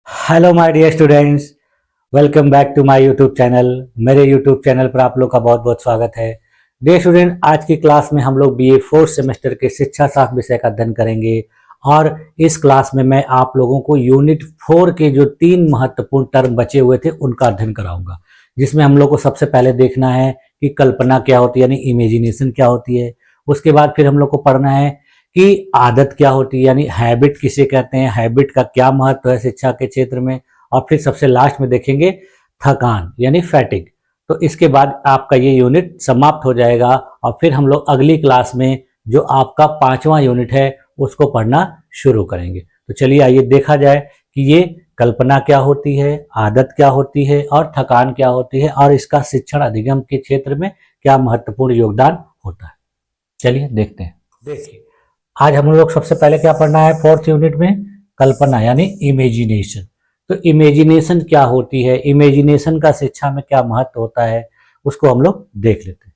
Hello my dear students, welcome back to my YouTube channel. मेरे YouTube channel पर आप लोग का बहुत बहुत स्वागत है। डियर स्टूडेंट, आज की क्लास में हम लोग बीए फोर्थ सेमेस्टर के शिक्षा शास्त्र विषय का अध्ययन करेंगे और इस क्लास में मैं आप लोगों को यूनिट 4 के जो 3 महत्वपूर्ण टर्म बचे हुए थे उनका अध्ययन कराऊंगा, जिसमें हम लोग को सबसे पहले देखना है कि कल्पना क्या होती है, यानी इमेजिनेशन क्या होती है। उसके बाद फिर हम लोग को पढ़ना है कि आदत क्या होती है, यानी हैबिट किसे कहते हैं, हैबिट का क्या महत्व है शिक्षा के क्षेत्र में। और फिर सबसे लास्ट में देखेंगे थकान यानी फैटिग। तो इसके बाद आपका ये यूनिट समाप्त हो जाएगा और फिर हम लोग अगली क्लास में जो आपका 5वां यूनिट है उसको पढ़ना शुरू करेंगे। तो चलिए आइए देखा जाए कि ये कल्पना क्या होती है, आदत क्या होती है और थकान क्या होती है और इसका शिक्षण अधिगम के क्षेत्र में क्या महत्वपूर्ण योगदान होता है। चलिए देखते हैं। देखिए, आज हम लोग सबसे पहले क्या पढ़ना है फोर्थ यूनिट में, कल्पना यानी इमेजिनेशन। तो इमेजिनेशन क्या होती है, इमेजिनेशन का शिक्षा में क्या महत्व होता है, उसको हम लोग देख लेते हैं।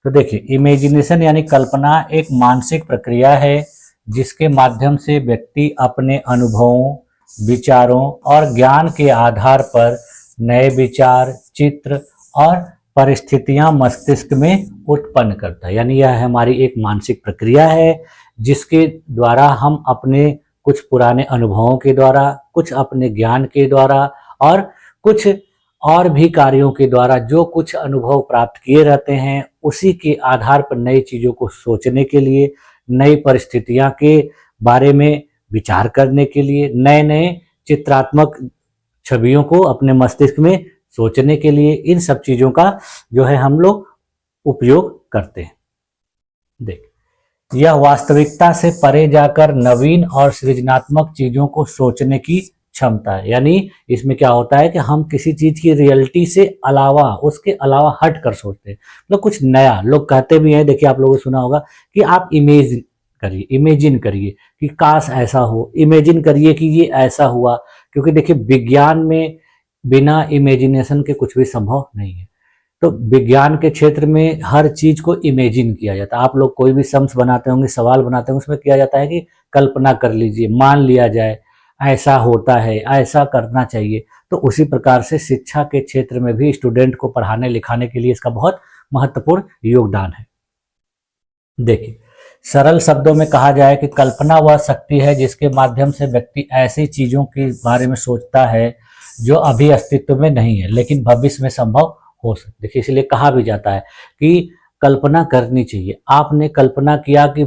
तो देखिए, इमेजिनेशन यानी कल्पना एक मानसिक प्रक्रिया है जिसके माध्यम से व्यक्ति अपने अनुभवों, विचारों और ज्ञान के आधार पर नए विचार, चित्र और परिस्थितियां मस्तिष्क में उत्पन्न करता है। यानी यह हमारी एक मानसिक प्रक्रिया है जिसके द्वारा हम अपने कुछ पुराने अनुभवों के द्वारा, कुछ अपने ज्ञान के द्वारा और कुछ और भी कार्यों के द्वारा जो कुछ अनुभव प्राप्त किए रहते हैं उसी के आधार पर नई चीज़ों को सोचने के लिए, नई परिस्थितियां के बारे में विचार करने के लिए, नए नए चित्रात्मक छवियों को अपने मस्तिष्क में सोचने के लिए, इन सब चीज़ों का जो है हम लोग उपयोग करते हैं। देख, यह वास्तविकता से परे जाकर नवीन और सृजनात्मक चीजों को सोचने की क्षमता है। यानी इसमें क्या होता है कि हम किसी चीज की रियलिटी से अलावा, उसके अलावा हट कर सोचते हैं, मतलब कुछ नया। लोग कहते भी हैं, देखिए आप लोगों ने सुना होगा कि आप इमेजिन करिए कि काश ऐसा हो, इमेजिन करिए कि ये ऐसा हुआ। क्योंकि देखिए, विज्ञान में बिना इमेजिनेशन के कुछ भी संभव नहीं है। तो विज्ञान के क्षेत्र में हर चीज को इमेजिन किया जाता है। आप लोग कोई भी सम्स बनाते होंगे, सवाल बनाते होंगे, उसमें किया जाता है कि कल्पना कर लीजिए, मान लिया जाए ऐसा होता है, ऐसा करना चाहिए। तो उसी प्रकार से शिक्षा के क्षेत्र में भी स्टूडेंट को पढ़ाने लिखाने के लिए इसका बहुत महत्वपूर्ण योगदान है। देखिए, सरल शब्दों में कहा जाए कि कल्पना वह शक्ति है जिसके माध्यम से व्यक्ति ऐसी चीजों के बारे में सोचता है जो अभी अस्तित्व में नहीं है लेकिन भविष्य में संभव हो सकती। देखिए, इसलिए कहा भी जाता है कि कल्पना करनी चाहिए। आपने कल्पना किया कि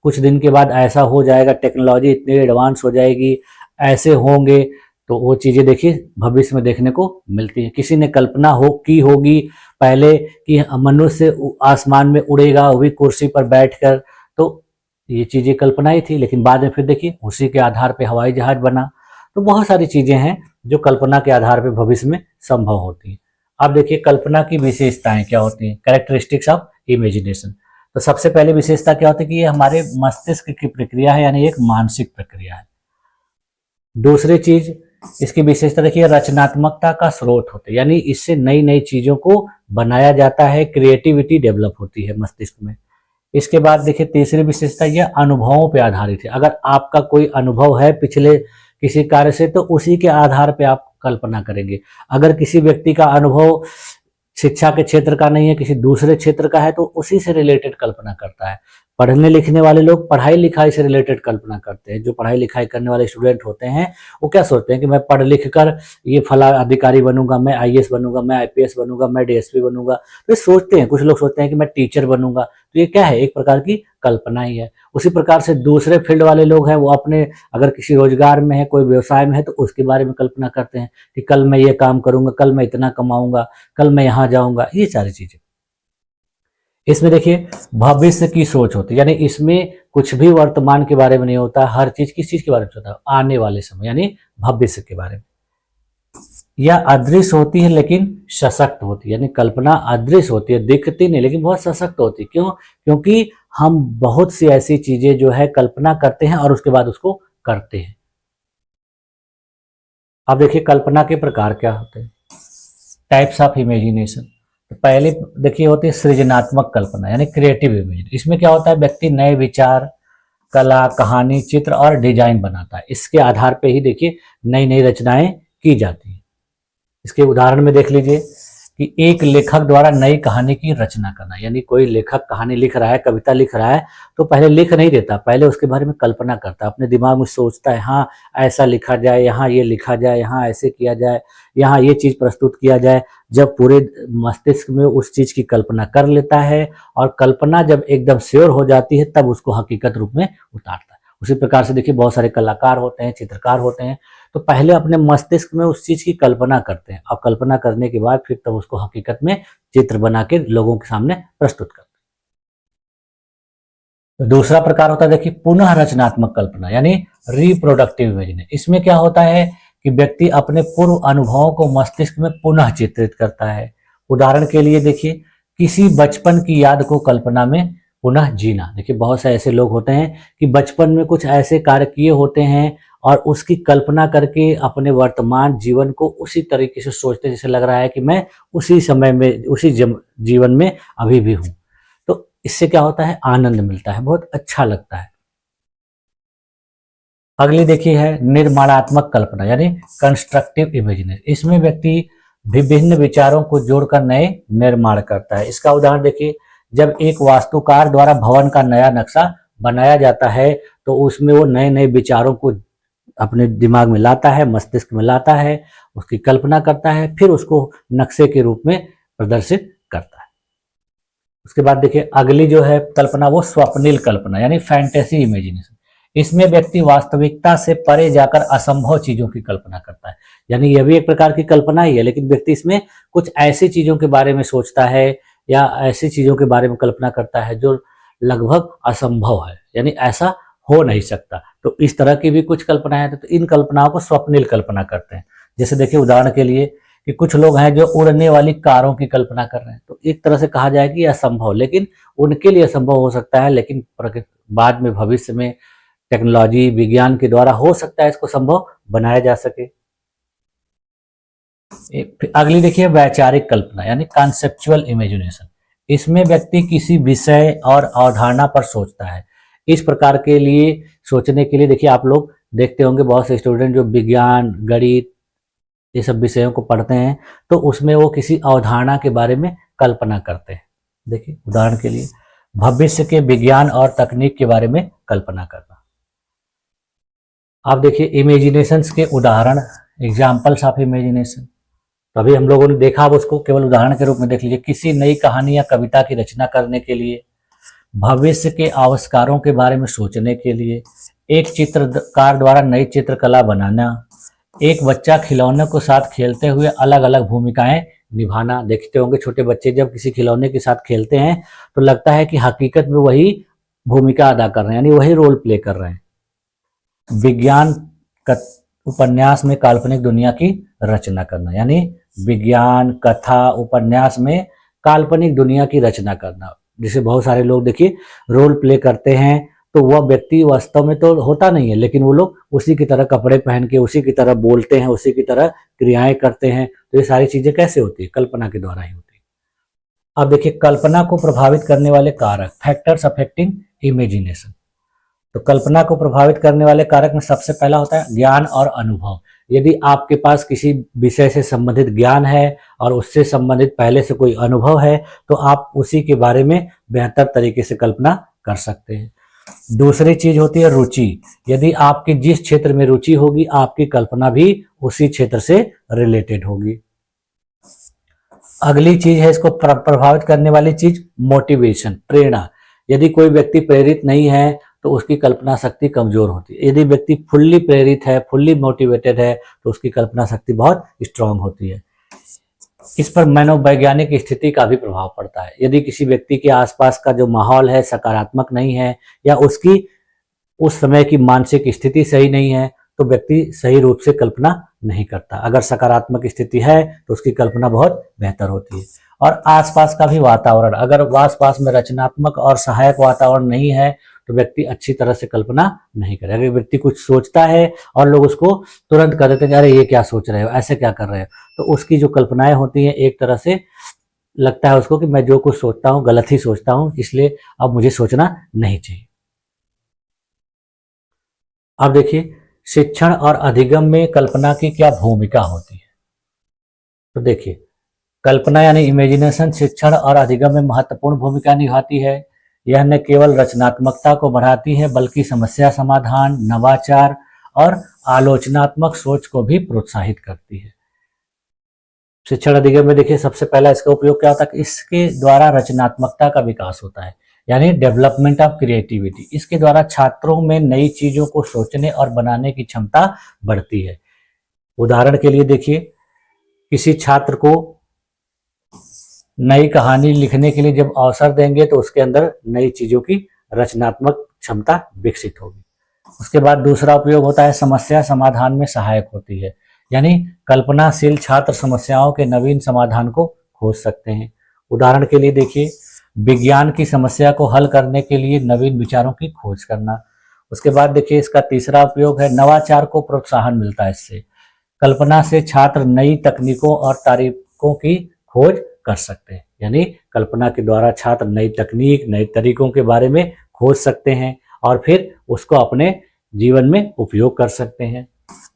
कुछ दिन के बाद ऐसा हो जाएगा, टेक्नोलॉजी इतनी एडवांस हो जाएगी, ऐसे होंगे, तो वो चीजें देखिए भविष्य में देखने को मिलती है। किसी ने कल्पना की होगी पहले कि मनुष्य आसमान में उड़ेगा, वो भी कुर्सी पर बैठकर, तो ये चीजें कल्पना ही थी। लेकिन बाद में फिर देखिए उसी के आधार पे हवाई जहाज बना। तो बहुत सारी चीजें हैं जो कल्पना के आधार पे भविष्य में संभव होती है। अब देखिए, कल्पना की विशेषताएं क्या होती हैं, कैरेक्टरिस्टिक्स ऑफ इमेजिनेशन। तो सबसे पहले विशेषता क्या होती है कि ये हमारे मस्तिष्क की प्रक्रिया है, यानी एक मानसिक प्रक्रिया है। दूसरी चीज इसकी विशेषता देखिए, रचनात्मकता का स्रोत होता है, यानी इससे नई नई चीजों को बनाया जाता है, क्रिएटिविटी डेवलप होती है मस्तिष्क में। इसके बाद देखिए, तीसरी विशेषता यह अनुभवों पर आधारित है। अगर आपका कोई अनुभव है पिछले किसी कार्य से, तो उसी के आधार पर आप कल्पना करेंगे। अगर किसी व्यक्ति का अनुभव शिक्षा के क्षेत्र का नहीं है, किसी दूसरे क्षेत्र का है, तो उसी से रिलेटेड कल्पना करता है। पढ़ने लिखने वाले लोग पढ़ाई लिखाई से रिलेटेड कल्पना करते हैं। जो पढ़ाई लिखाई करने वाले स्टूडेंट होते हैं वो क्या सोचते हैं कि मैं पढ़ लिख कर ये फला अधिकारी बनूंगा, मैं आईएएस बनूंगा, मैं आईपीएस बनूंगा, मैं डीएसपी बनूंगा। तो ये सोचते हैं। कुछ लोग सोचते हैं कि मैं टीचर बनूंगा। तो ये क्या है, एक प्रकार की कल्पना ही है। उसी प्रकार से दूसरे फील्ड वाले लोग हैं, वो अपने अगर किसी रोजगार में है, कोई व्यवसाय में है, तो उसके बारे में कल्पना करते हैं कि कल मैं ये काम करूंगा, कल मैं इतना कमाऊंगा, कल मैं यहाँ जाऊंगा, ये सारी चीजें। इसमें देखिए, भविष्य की सोच होती है, यानी इसमें कुछ भी वर्तमान के बारे में नहीं होता, हर चीज किस चीज के बारे में होता है, आने वाले समय यानी भविष्य के बारे में। यह अदृश्य होती है लेकिन सशक्त होती है, यानी कल्पना अदृश्य होती है, दिखती नहीं लेकिन बहुत सशक्त होती है। क्यों? क्योंकि हम बहुत सी ऐसी चीजें जो है कल्पना करते हैं और उसके बाद उसको करते हैं। अब देखिए, कल्पना के प्रकार क्या होते हैं, टाइप्स ऑफ इमेजिनेशन। तो पहले देखिए होती है सृजनात्मक कल्पना, यानी क्रिएटिव इमेजिनेशन। इसमें क्या होता है, व्यक्ति नए विचार, कला, कहानी, चित्र और डिजाइन बनाता है। इसके आधार पे ही देखिए नई नई रचनाएं की जाती हैं। इसके उदाहरण में देख लीजिए कि एक लेखक द्वारा नई कहानी की रचना करना, यानी कोई लेखक कहानी लिख रहा है, कविता लिख रहा है, तो पहले लिख नहीं देता, पहले उसके बारे में कल्पना करता है, अपने दिमाग में सोचता है, हाँ ऐसा लिखा जाए, यहाँ ये लिखा जाए, यहाँ ऐसे किया जाए, यहाँ ये चीज प्रस्तुत किया जाए। जब पूरे मस्तिष्क में उस चीज की कल्पना कर लेता है और कल्पना जब एकदम श्योर हो जाती है तब उसको हकीकत रूप में उतारता है। उसी प्रकार से देखिए बहुत सारे कलाकार होते हैं, चित्रकार होते हैं, तो पहले अपने मस्तिष्क में उस चीज की कल्पना करते हैं और कल्पना करने के बाद फिर तब उसको हकीकत में चित्र बना के लोगों के सामने प्रस्तुत करते हैं। तो दूसरा प्रकार होता है देखिए पुनः रचनात्मक कल्पना, यानी रिप्रोडक्टिव इमेजिनेशन। इसमें क्या होता है कि व्यक्ति अपने पूर्व अनुभवों को मस्तिष्क में पुनः चित्रित करता है। उदाहरण के लिए देखिए किसी बचपन की याद को कल्पना में पुनः जीना। देखिए बहुत से ऐसे लोग होते हैं कि बचपन में कुछ ऐसे कार्य किए होते हैं और उसकी कल्पना करके अपने वर्तमान जीवन को उसी तरीके से सोचते जैसे लग रहा है कि मैं उसी समय में उसी जीवन में अभी भी हूं। तो इससे क्या होता है, आनंद मिलता है, बहुत अच्छा लगता है। अगली देखिए है निर्माणात्मक कल्पना, यानी कंस्ट्रक्टिव इमेजिनेशन। इसमें व्यक्ति विभिन्न विचारों को जोड़कर नए निर्माण करता है। इसका उदाहरण देखिए, जब एक वास्तुकार द्वारा भवन का नया नक्शा बनाया जाता है तो उसमें वो नए नए विचारों को अपने दिमाग में लाता है, मस्तिष्क में लाता है, उसकी कल्पना करता है, फिर उसको नक्शे के रूप में प्रदर्शित करता है। उसके बाद देखिए अगली जो है कल्पना वो स्वप्निल कल्पना, यानी फैंटेसी इमेजिनेशन। इसमें व्यक्ति वास्तविकता से परे जाकर असंभव चीजों की कल्पना करता है। यानी यह भी एक प्रकार की कल्पना ही है, लेकिन व्यक्ति इसमें कुछ ऐसी चीजों के बारे में सोचता है या ऐसी चीजों के बारे में कल्पना करता है जो लगभग असंभव है, यानी ऐसा हो नहीं सकता। तो इस तरह की भी कुछ कल्पनाएं हैं, तो इन कल्पनाओं को स्वप्निल कल्पना करते हैं। जैसे देखिए उदाहरण के लिए कि कुछ लोग हैं जो उड़ने वाली कारों की कल्पना कर रहे हैं, तो एक तरह से कहा जाए कि असंभव, लेकिन उनके लिए असंभव हो सकता है, लेकिन बाद में भविष्य में टेक्नोलॉजी, विज्ञान के द्वारा हो सकता है इसको संभव बनाया जा सके। अगली देखिए वैचारिक कल्पना, यानी कॉन्सेप्चुअल इमेजिनेशन। इसमें व्यक्ति किसी विषय और अवधारणा पर सोचता है। इस प्रकार के लिए सोचने के लिए देखिए आप लोग देखते होंगे बहुत से स्टूडेंट जो विज्ञान, गणित ये सब विषयों को पढ़ते हैं, तो उसमें वो किसी अवधारणा के बारे में कल्पना करते हैं। देखिए उदाहरण के लिए भविष्य के विज्ञान और तकनीक के बारे में कल्पना करना। आप देखिए इमेजिनेशंस के उदाहरण, एग्जाम्पल्स ऑफ इमेजिनेशन। तो अभी हम लोगों ने देखा, अब उसको केवल उदाहरण के रूप में देख लीजिए। किसी नई कहानी या कविता की रचना करने के लिए, भविष्य के आविष्कारों के बारे में सोचने के लिए, एक चित्रकार द्वारा नई चित्रकला बनाना, एक बच्चा खिलौने के साथ खेलते हुए अलग अलग भूमिकाएं निभाना। देखते होंगे छोटे बच्चे जब किसी खिलौने के साथ खेलते हैं तो लगता है कि हकीकत में वही भूमिका अदा कर रहे हैं, यानी वही रोल प्ले कर रहे हैं। विज्ञान उपन्यास में काल्पनिक दुनिया की रचना करना, यानी विज्ञान, कथा, उपन्यास में काल्पनिक दुनिया की रचना करना। जैसे बहुत सारे लोग देखिए रोल प्ले करते हैं, तो वह व्यक्ति वास्तव में तो होता नहीं है, लेकिन वो लोग उसी की तरह कपड़े पहन के, उसी की तरह बोलते हैं, उसी की तरह क्रियाएं करते हैं। तो ये सारी चीजें कैसे होती है, कल्पना के द्वारा ही होती है। अब देखिए कल्पना को प्रभावित करने वाले कारक, फैक्टर्स अफेक्टिंग इमेजिनेशन। तो कल्पना को प्रभावित करने वाले कारक में सबसे पहला होता है ज्ञान और अनुभव। यदि आपके पास किसी विषय से संबंधित ज्ञान है और उससे संबंधित पहले से कोई अनुभव है, तो आप उसी के बारे में बेहतर तरीके से कल्पना कर सकते हैं। दूसरी चीज होती है रुचि। यदि आपकी जिस क्षेत्र में रुचि होगी, आपकी कल्पना भी उसी क्षेत्र से रिलेटेड होगी। अगली चीज है इसको प्रभावित करने वाली चीज, मोटिवेशन, प्रेरणा। यदि कोई व्यक्ति प्रेरित नहीं है तो उसकी कल्पना शक्ति कमजोर होती है। यदि व्यक्ति फुल्ली प्रेरित है, फुल्ली मोटिवेटेड है, तो उसकी कल्पना शक्ति बहुत स्ट्रांग होती है। इस पर मनोवैज्ञानिक स्थिति का भी प्रभाव पड़ता है। यदि किसी व्यक्ति के आसपास का जो माहौल है सकारात्मक नहीं है या उसकी उस समय की मानसिक स्थिति सही नहीं है, तो व्यक्ति सही रूप से कल्पना नहीं करता। अगर सकारात्मक स्थिति है तो उसकी कल्पना बहुत बेहतर होती है। और आसपास का भी वातावरण, अगर आसपास में रचनात्मक और सहायक वातावरण नहीं है तो व्यक्ति अच्छी तरह से कल्पना नहीं करे। अगर व्यक्ति कुछ सोचता है और लोग उसको तुरंत कह देते हैं अरे ये क्या सोच रहे हो, ऐसे क्या कर रहे हो, तो उसकी जो कल्पनाएं होती हैं एक तरह से लगता है उसको कि मैं जो कुछ सोचता हूँ गलत ही सोचता हूँ, इसलिए अब मुझे सोचना नहीं चाहिए। अब देखिए, शिक्षण और अधिगम में कल्पना की क्या भूमिका होती है। तो देखिए, कल्पना यानी इमेजिनेशन शिक्षण और अधिगम में महत्वपूर्ण भूमिका निभाती है। यह न केवल रचनात्मकता को बढ़ाती है बल्कि समस्या समाधान, नवाचार और आलोचनात्मक सोच को भी प्रोत्साहित करती है। शिक्षण अधिगम में देखिए, सबसे पहला इसका उपयोग क्या होता है कि इसके द्वारा रचनात्मकता का विकास होता है, यानी डेवलपमेंट ऑफ क्रिएटिविटी। इसके द्वारा छात्रों में नई चीजों को सोचने और बनाने की क्षमता बढ़ती है। उदाहरण के लिए देखिए, किसी छात्र को नई कहानी लिखने के लिए जब अवसर देंगे तो उसके अंदर नई चीजों की रचनात्मक क्षमता विकसित होगी। उसके बाद दूसरा उपयोग होता है समस्या समाधान में सहायक होती है, यानी कल्पनाशील छात्र समस्याओं के नवीन समाधान को खोज सकते हैं। उदाहरण के लिए देखिए, विज्ञान की समस्या को हल करने के लिए नवीन विचारों की खोज करना। उसके बाद देखिए, इसका तीसरा उपयोग है नवाचार को प्रोत्साहन मिलता है। इससे कल्पना से छात्र नई तकनीकों और तरीकों की खोज कर सकते हैं, यानी कल्पना के द्वारा छात्र नई तकनीक, नए तरीकों के बारे में खोज सकते हैं और फिर उसको अपने जीवन में उपयोग कर सकते हैं।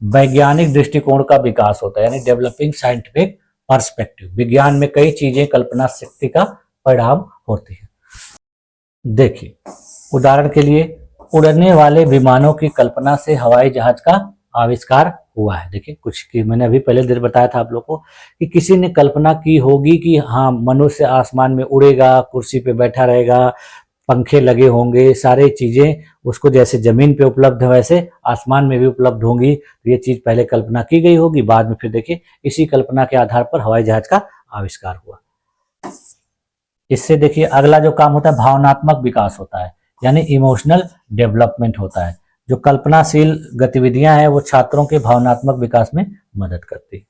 वैज्ञानिक दृष्टिकोण का विकास होता है, यानी डेवलपिंग साइंटिफिक पर्सपेक्टिव। विज्ञान में कई चीजें कल्पना शक्ति का परिणाम होती है। देखिए, उदाहरण के लिए उड़ने वाले विमानों की कल्पना से हवाई जहाज का आविष्कार हुआ है। देखिए, कुछ की मैंने अभी पहले देर बताया था आप लोग को कि किसी ने कल्पना की होगी कि हाँ, मनुष्य आसमान में उड़ेगा, कुर्सी पे बैठा रहेगा, पंखे लगे होंगे, सारे चीजें उसको जैसे जमीन पे उपलब्ध है वैसे आसमान में भी उपलब्ध होंगी। तो ये चीज पहले कल्पना की गई होगी, बाद में फिर देखिए इसी कल्पना के आधार पर हवाई जहाज का आविष्कार हुआ। इससे देखिए अगला जो काम होता है भावनात्मक विकास होता है, यानी इमोशनल डेवलपमेंट होता है। जो कल्पनाशील गतिविधियां हैं वो छात्रों के भावनात्मक विकास में मदद करती है।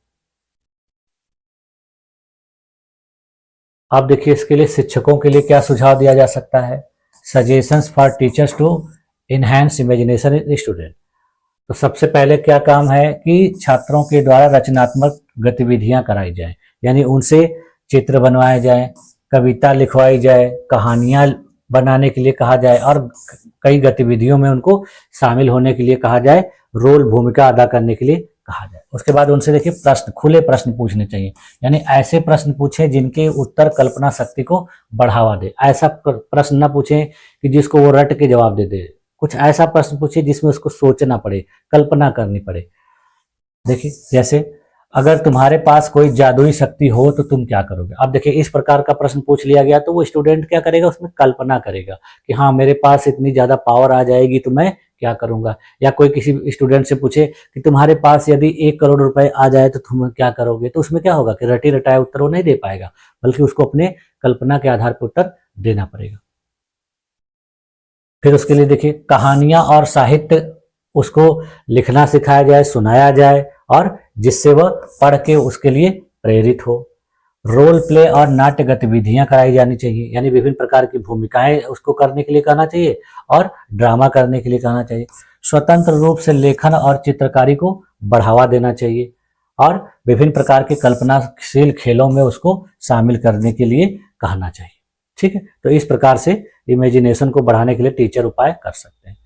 अब देखिए, इसके लिए शिक्षकों के लिए क्या सुझाव दिया जा सकता है। Suggestions for teachers to enhance imagination in student. तो सबसे पहले क्या काम है कि छात्रों के द्वारा रचनात्मक गतिविधियां कराई जाए, यानी उनसे चित्र बनवाए जाए, कविता लिखवाई जाए, कहानियां बनाने के लिए कहा जाए और कई गतिविधियों में उनको शामिल होने के लिए कहा जाए, रोल भूमिका अदा करने के लिए कहा जाए। उसके बाद उनसे देखिए प्रश्न, खुले प्रश्न पूछने चाहिए, यानी ऐसे प्रश्न पूछे जिनके उत्तर कल्पना शक्ति को बढ़ावा दे। ऐसा प्रश्न ना पूछे कि जिसको वो रट के जवाब दे दे। कुछ ऐसा प्रश्न पूछे जिसमें उसको सोचना पड़े, कल्पना करनी पड़े। देखिए, जैसे अगर तुम्हारे पास कोई जादुई शक्ति हो तो तुम क्या करोगे। अब देखिए, इस प्रकार का प्रश्न पूछ लिया गया तो वो स्टूडेंट क्या करेगा, उसमें कल्पना करेगा कि हाँ, मेरे पास इतनी ज्यादा पावर आ जाएगी तो मैं क्या करूंगा। या कोई किसी स्टूडेंट से पूछे कि तुम्हारे पास यदि 1 करोड़ रुपए आ जाए तो तुम क्या करोगे, तो उसमें क्या होगा कि रटी रटाया उत्तर वो नहीं दे पाएगा, बल्कि उसको अपने कल्पना के आधार पर उत्तर देना पड़ेगा। फिर उसके लिए देखिए कहानियां और साहित्य उसको लिखना सिखाया जाए, सुनाया जाए और जिससे वह पढ़ के उसके लिए प्रेरित हो। रोल प्ले और नाट्य गतिविधियां कराई जानी चाहिए, यानी विभिन्न प्रकार की भूमिकाएं उसको करने के लिए कहना चाहिए और ड्रामा करने के लिए कहना चाहिए। स्वतंत्र रूप से लेखन और चित्रकारी को बढ़ावा देना चाहिए और विभिन्न प्रकार के कल्पनाशील खेलों में उसको शामिल करने के लिए कहना चाहिए। ठीक है, तो इस प्रकार से इमेजिनेशन को बढ़ाने के लिए टीचर उपाय कर सकते हैं।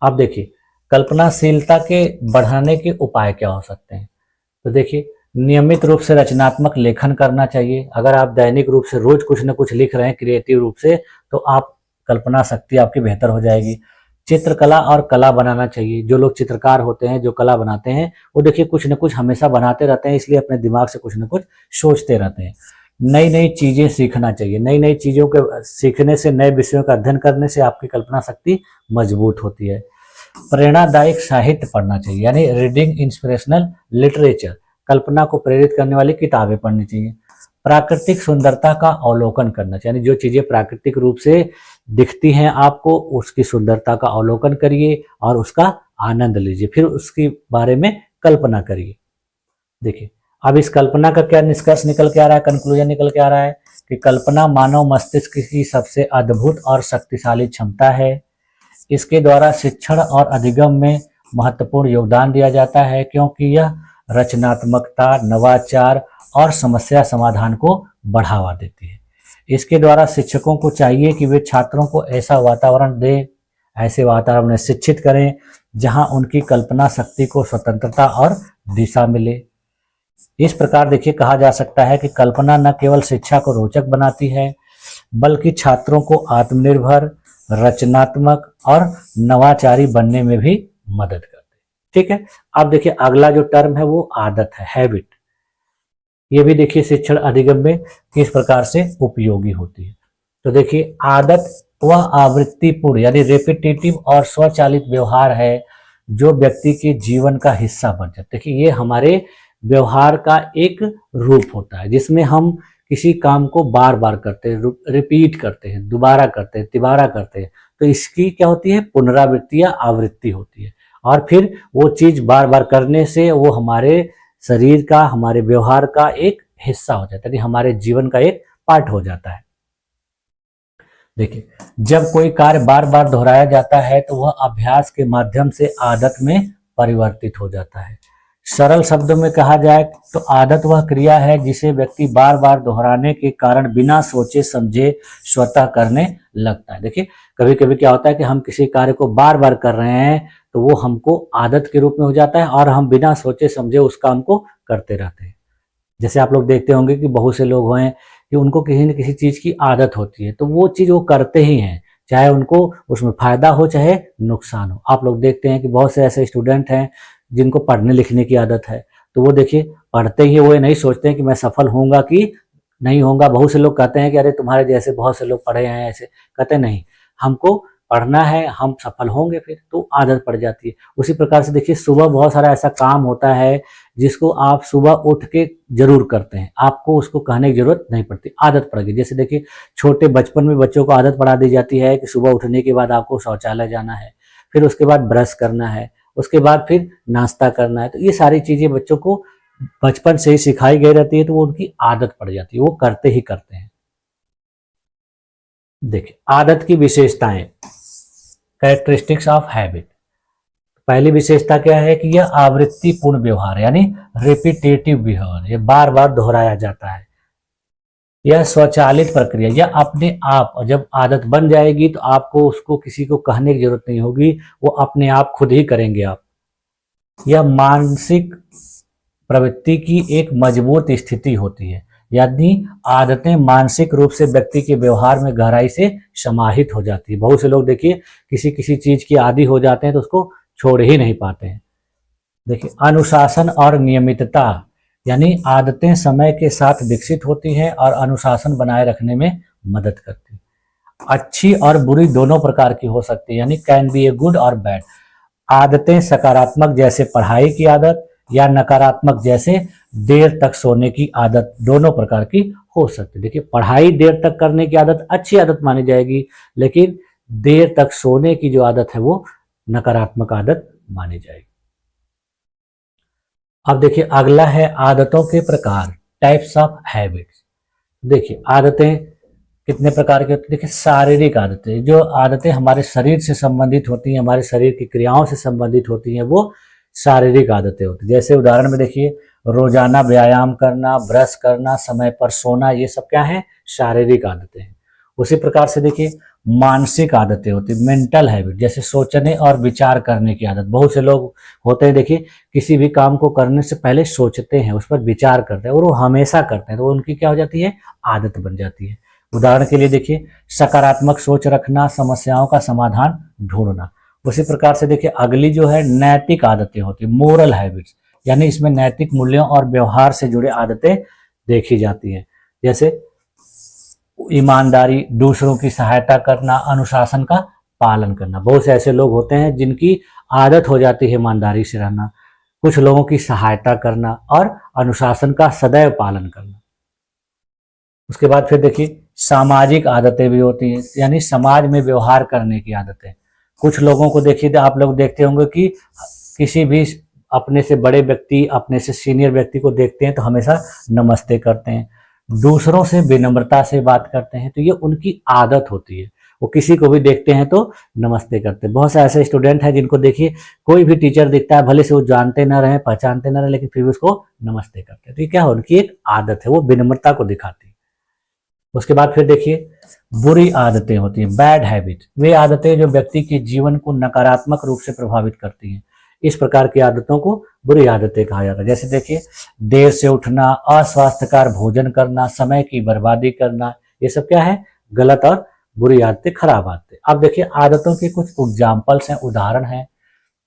अब देखिए, कल्पनाशीलता के बढ़ाने के उपाय क्या हो सकते हैं। तो देखिए, नियमित रूप से रचनात्मक लेखन करना चाहिए। अगर आप दैनिक रूप से रोज कुछ न कुछ लिख रहे हैं क्रिएटिव रूप से, तो आप कल्पना शक्ति आपकी बेहतर हो जाएगी। चित्रकला और कला बनाना चाहिए। जो लोग चित्रकार होते हैं, जो कला बनाते हैं, वो देखिए कुछ न कुछ हमेशा बनाते रहते हैं, इसलिए अपने दिमाग से कुछ न कुछ सोचते रहते हैं। नई नई चीजें सीखना चाहिए। नई नई चीजों के सीखने से, नए विषयों का अध्ययन करने से आपकी कल्पना शक्ति मजबूत होती है। प्रेरणादायक साहित्य पढ़ना चाहिए, यानी रीडिंग इंस्पिरेशनल लिटरेचर। कल्पना को प्रेरित करने वाली किताबें पढ़नी चाहिए। प्राकृतिक सुंदरता का अवलोकन करना चाहिए, यानी जो चीजें प्राकृतिक रूप से दिखती हैं आपको, उसकी सुंदरता का अवलोकन करिए और उसका आनंद लीजिए, फिर उसके बारे में कल्पना करिए। देखिए, अब इस कल्पना का क्या निष्कर्ष निकल के आ रहा है, कंक्लूजन निकल के आ रहा है कि कल्पना मानव मस्तिष्क की सबसे अद्भुत और शक्तिशाली क्षमता है। इसके द्वारा शिक्षण और अधिगम में महत्वपूर्ण योगदान दिया जाता है, क्योंकि यह रचनात्मकता, नवाचार और समस्या समाधान को बढ़ावा देती है। इसके द्वारा शिक्षकों को चाहिए कि वे छात्रों को ऐसा वातावरण दें, ऐसे वातावरण में शिक्षित करें जहां उनकी कल्पना शक्ति को स्वतंत्रता और दिशा मिले। इस प्रकार देखिए कहा जा सकता है कि कल्पना न केवल शिक्षा को रोचक बनाती है बल्कि छात्रों को आत्मनिर्भर, रचनात्मक और नवाचारी बनने में भी मदद करती है। ठीक है, अब देखिए अगला जो टर्म है वो आदत है, हैबिट। ये भी देखिए शिक्षण अधिगम में किस प्रकार से उपयोगी होती है। तो देखिए आदत वह आवृत्तिपूर्ण यानी रेपिटेटिव और स्वचालित व्यवहार है जो व्यक्ति के जीवन का हिस्सा बन जाता है। देखिए ये हमारे व्यवहार का एक रूप होता है जिसमें हम किसी काम को बार बार करते हैं, रिपीट करते हैं, दोबारा करते हैं, तिबारा करते हैं, तो इसकी क्या होती है, पुनरावृत्ति या आवृत्ति होती है। और फिर वो चीज बार बार करने से वो हमारे शरीर का, हमारे व्यवहार का एक हिस्सा हो जाता है, यानी हमारे जीवन का एक पार्ट हो जाता है। देखिए जब कोई कार्य बार बार दोहराया जाता है तो वह अभ्यास के माध्यम से आदत में परिवर्तित हो जाता है। सरल शब्दों में कहा जाए तो आदत वह क्रिया है जिसे व्यक्ति बार बार दोहराने के कारण बिना सोचे समझे स्वतः करने लगता है। देखिए कभी कभी क्या होता है कि हम किसी कार्य को बार बार कर रहे हैं तो वो हमको आदत के रूप में हो जाता है और हम बिना सोचे समझे उस काम को करते रहते हैं। जैसे आप लोग देखते होंगे कि बहुत से लोग हैं कि उनको किसी न किसी चीज की आदत होती है तो वो चीज वो करते ही हैं, चाहे उनको उसमें फायदा हो चाहे नुकसान हो। आप लोग देखते हैं कि बहुत से ऐसे स्टूडेंट हैं जिनको पढ़ने लिखने की आदत है, तो वो देखिए पढ़ते ही वो ये नहीं सोचते हैं कि मैं सफल होऊंगा कि नहीं होऊंगा। बहुत से लोग कहते हैं कि अरे तुम्हारे जैसे बहुत से लोग पढ़े हैं, ऐसे कहते नहीं, हमको पढ़ना है, हम सफल होंगे, फिर तो आदत पड़ जाती है। उसी प्रकार से देखिए सुबह बहुत सारा ऐसा काम होता है जिसको आप सुबह उठ के जरूर करते हैं, आपको उसको कहने की जरूरत नहीं पड़ती, आदत पड़ गई। जैसे देखिए छोटे बचपन में बच्चों को आदत पड़ा दी जाती है कि सुबह उठने के बाद आपको शौचालय जाना है, फिर उसके बाद ब्रश करना है, उसके बाद फिर नाश्ता करना है। तो ये सारी चीजें बच्चों को बचपन से ही सिखाई गई रहती है तो वो उनकी आदत पड़ जाती है, वो करते ही करते हैं। देखिए आदत की विशेषताएं, कैरेक्टरिस्टिक्स ऑफ हैबिट। पहली विशेषता क्या है कि यह आवृत्तिपूर्ण व्यवहार यानी रिपीटेटिव बिहेवियर, ये बार बार दोहराया जाता है। यह स्वचालित प्रक्रिया, यह अपने आप, जब आदत बन जाएगी तो आपको उसको किसी को कहने की जरूरत नहीं होगी, वो अपने आप खुद ही करेंगे आप। यह मानसिक प्रवृत्ति की एक मजबूत स्थिति होती है, यानी आदतें मानसिक रूप से व्यक्ति के व्यवहार में गहराई से समाहित हो जाती है। बहुत से लोग देखिए किसी किसी चीज की आदी हो जाते हैं तो उसको छोड़ ही नहीं पाते हैं। देखिए अनुशासन और नियमितता, यानी आदतें समय के साथ विकसित होती हैं और अनुशासन बनाए रखने में मदद करती है। अच्छी और बुरी दोनों प्रकार की हो सकती है, यानी कैन बी ए गुड और बैड। आदतें सकारात्मक जैसे पढ़ाई की आदत या नकारात्मक जैसे देर तक सोने की आदत, दोनों प्रकार की हो सकती है। देखिए पढ़ाई देर तक करने की आदत अच्छी आदत मानी जाएगी, लेकिन देर तक सोने की जो आदत है वो नकारात्मक आदत मानी जाएगी। अब देखिए अगला है आदतों के प्रकार, टाइप्स ऑफ हैबिट्स। देखिए आदतें कितने प्रकार की होती है। देखिए शारीरिक आदतें, जो आदतें हमारे शरीर से संबंधित होती हैं, हमारे शरीर की क्रियाओं से संबंधित होती हैं, वो शारीरिक आदतें होती हैं। जैसे उदाहरण में देखिए रोजाना व्यायाम करना, ब्रश करना, समय पर सोना, ये सब क्या है, शारीरिक आदतें हैं। उसी प्रकार से देखिए मानसिक आदतें होती है, मेंटल हैबिट, जैसे सोचने और विचार करने की आदत। बहुत से लोग होते हैं देखिए किसी भी काम को करने से पहले सोचते हैं, उस पर विचार करते हैं और वो हमेशा करते हैं, तो उनकी क्या हो जाती है, आदत बन जाती है। उदाहरण के लिए देखिए सकारात्मक सोच रखना, समस्याओं का समाधान ढूंढना। उसी प्रकार से देखिए अगली जो है नैतिक आदतें होती है, मोरल हैबिट्स, यानी इसमें नैतिक मूल्यों और व्यवहार से जुड़े आदतें देखी जाती हैं। जैसे ईमानदारी, दूसरों की सहायता करना, अनुशासन का पालन करना। बहुत से ऐसे लोग होते हैं जिनकी आदत हो जाती है ईमानदारी से रहना, कुछ लोगों की सहायता करना और अनुशासन का सदैव पालन करना। उसके बाद फिर देखिए सामाजिक आदतें भी होती हैं, यानी समाज में व्यवहार करने की आदतें। कुछ लोगों को देखिए, आप लोग देखते होंगे कि किसी भी अपने से बड़े व्यक्ति, अपने से सीनियर व्यक्ति को देखते हैं तो हमेशा नमस्ते करते हैं, दूसरों से विनम्रता से बात करते हैं, तो ये उनकी आदत होती है। वो किसी को भी देखते हैं तो नमस्ते करते हैं। बहुत से ऐसे स्टूडेंट हैं जिनको देखिए कोई भी टीचर दिखता है, भले से वो जानते ना रहे, पहचानते ना रहे, लेकिन फिर भी उसको नमस्ते करते हैं, तो ये क्या है, उनकी एक आदत है, वो विनम्रता को दिखाती है। उसके बाद फिर देखिए बुरी आदतें होती हैं, बैड हैबिट, वे आदतें जो व्यक्ति के जीवन को नकारात्मक रूप से प्रभावित करती हैं। इस प्रकार की आदतों को बुरी आदतें कहा जाता है। जैसे देखिए देर से उठना, अस्वास्थ्यकर भोजन करना, समय की बर्बादी करना, ये सब क्या है, गलत और बुरी आदतें, खराब आदतें। अब देखिए आदतों के कुछ एग्जाम्पल्स हैं, उदाहरण हैं,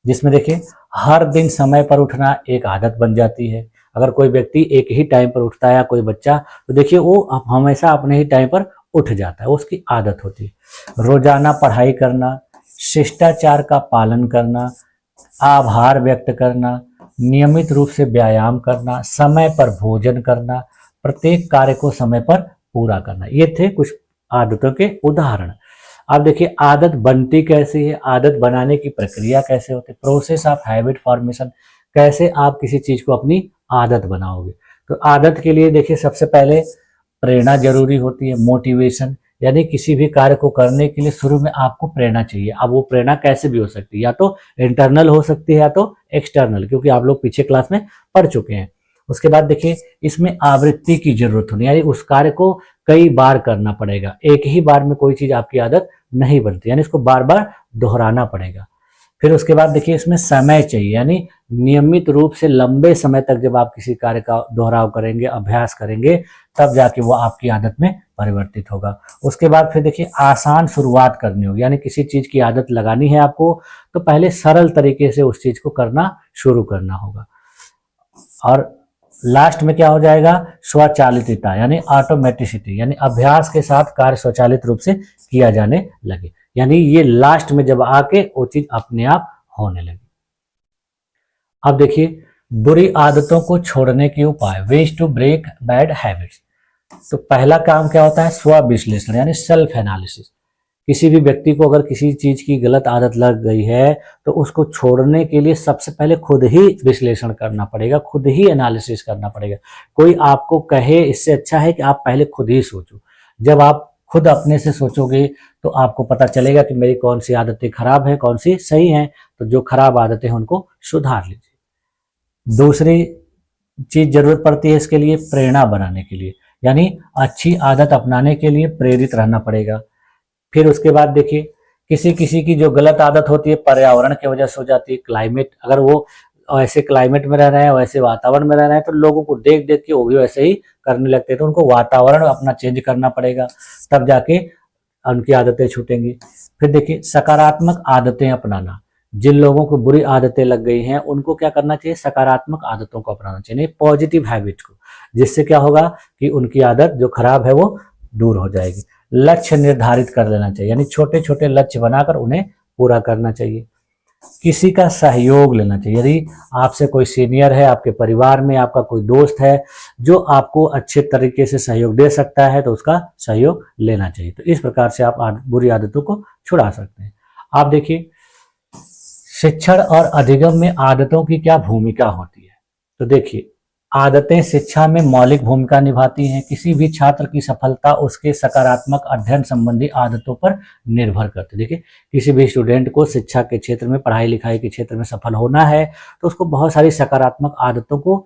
जिसमें देखिए हर दिन समय पर उठना एक आदत बन जाती है। अगर कोई व्यक्ति एक ही टाइम पर उठता है या कोई बच्चा, तो देखिए वो हमेशा अपने ही टाइम पर उठ जाता है, उसकी आदत होती है। रोजाना पढ़ाई करना, शिष्टाचार का पालन करना, आभार व्यक्त करना, नियमित रूप से व्यायाम करना, समय पर भोजन करना, प्रत्येक कार्य को समय पर पूरा करना, ये थे कुछ आदतों के उदाहरण। अब देखिए आदत बनती कैसी है, आदत बनाने की प्रक्रिया कैसे होती है, प्रोसेस ऑफ हैबिट फॉर्मेशन, कैसे आप किसी चीज को अपनी आदत बनाओगे। तो आदत के लिए देखिए सबसे पहले प्रेरणा जरूरी होती है, मोटिवेशन, यानी किसी भी कार्य को करने के लिए शुरू में आपको प्रेरणा चाहिए। अब वो प्रेरणा कैसे भी हो सकती है, या तो इंटरनल हो सकती है या तो एक्सटर्नल, क्योंकि आप लोग पीछे क्लास में पढ़ चुके हैं। उसके बाद देखिए इसमें आवृत्ति की जरूरत होती है, यानी उस कार्य को कई बार करना पड़ेगा, एक ही बार में कोई चीज आपकी आदत नहीं बनती, यानी इसको बार बार दोहराना पड़ेगा। फिर उसके बाद देखिए इसमें समय चाहिए, यानी नियमित रूप से लंबे समय तक जब आप किसी कार्य का दोहराव करेंगे, अभ्यास करेंगे, तब जाके वो आपकी आदत में परिवर्तित होगा। उसके बाद फिर देखिए आसान शुरुआत करनी होगी, यानी किसी चीज की आदत लगानी है आपको, तो पहले सरल तरीके से उस चीज को करना शुरू करना होगा। और लास्ट में क्या हो जाएगा, स्वचालितता, यानी ऑटोमेटिसिटी, यानी अभ्यास के साथ कार्य स्वचालित रूप से किया जाने लगे, यानी ये लास्ट में जब आके वो चीज अपने आप होने लगे। अब देखिए बुरी आदतों को छोड़ने के उपाय, ways to break bad habits. तो पहला काम क्या होता है, स्व विश्लेषण, यानी सेल्फ एनालिसिस। किसी भी व्यक्ति को अगर किसी चीज की गलत आदत लग गई है तो उसको छोड़ने के लिए सबसे पहले खुद ही विश्लेषण करना पड़ेगा, खुद ही एनालिसिस करना पड़ेगा। कोई आपको कहे इससे अच्छा है कि आप पहले खुद ही सोचो। जब आप खुद अपने से सोचोगे तो आपको पता चलेगा कि मेरी कौन सी आदतें खराब है, कौन सी सही हैं। तो जो खराब आदतें हैं उनको सुधार लीजिए। दूसरी चीज जरूरत पड़ती है इसके लिए, प्रेरणा बनाने के लिए, यानी अच्छी आदत अपनाने के लिए प्रेरित रहना पड़ेगा। फिर उसके बाद देखिए किसी किसी की जो गलत आदत होती है पर्यावरण की वजह से हो जाती है, क्लाइमेट, अगर वो ऐसे क्लाइमेट में रह रहे हैं, वैसे वातावरण में रह रहे हैं, तो लोगों को देख देख के वो भी वैसे ही करने लगते हैं। तो उनको वातावरण अपना चेंज करना पड़ेगा, तब जाके उनकी आदतें छूटेंगी। फिर देखिए सकारात्मक आदतें अपनाना, जिन लोगों को बुरी आदतें लग गई हैं उनको क्या करना चाहिए, सकारात्मक आदतों को अपनाना चाहिए, पॉजिटिव हैबिट को, जिससे क्या होगा कि उनकी आदत जो खराब है वो दूर हो जाएगी। लक्ष्य निर्धारित कर लेना चाहिए, यानी छोटे छोटे लक्ष्य बनाकर उन्हें पूरा करना चाहिए। किसी का सहयोग लेना चाहिए, यदि आपसे कोई सीनियर है, आपके परिवार में आपका कोई दोस्त है जो आपको अच्छे तरीके से सहयोग दे सकता है, तो उसका सहयोग लेना चाहिए। तो इस प्रकार से आप बुरी आदतों को छुड़ा सकते हैं। आप देखिए शिक्षण और अधिगम में आदतों की क्या भूमिका होती है। तो देखिए आदतें शिक्षा में मौलिक भूमिका निभाती हैं। किसी भी छात्र की सफलता उसके सकारात्मक अध्ययन संबंधी आदतों पर निर्भर करती है। देखिए किसी भी स्टूडेंट को शिक्षा के क्षेत्र में, पढ़ाई लिखाई के क्षेत्र में सफल होना है तो उसको बहुत सारी सकारात्मक आदतों को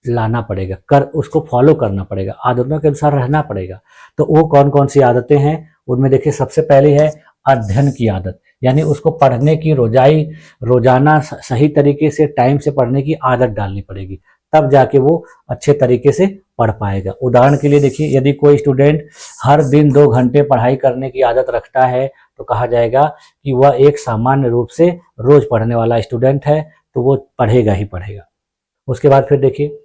लाना पड़ेगा, उसको फॉलो करना पड़ेगा, आदतों के अनुसार रहना पड़ेगा। तो वो कौन कौन सी आदतें हैं, उनमें देखिए सबसे पहली है अध्ययन की आदत, यानी उसको पढ़ने की रोजाना सही तरीके से टाइम से पढ़ने की आदत डालनी पड़ेगी, तब जाके वो अच्छे तरीके से पढ़ पाएगा। उदाहरण के लिए देखिए यदि कोई स्टूडेंट हर दिन 2 घंटे पढ़ाई करने की आदत रखता है तो कहा जाएगा कि वह एक सामान्य रूप से रोज पढ़ने वाला स्टूडेंट है, तो वो पढ़ेगा ही पढ़ेगा। उसके बाद फिर देखिए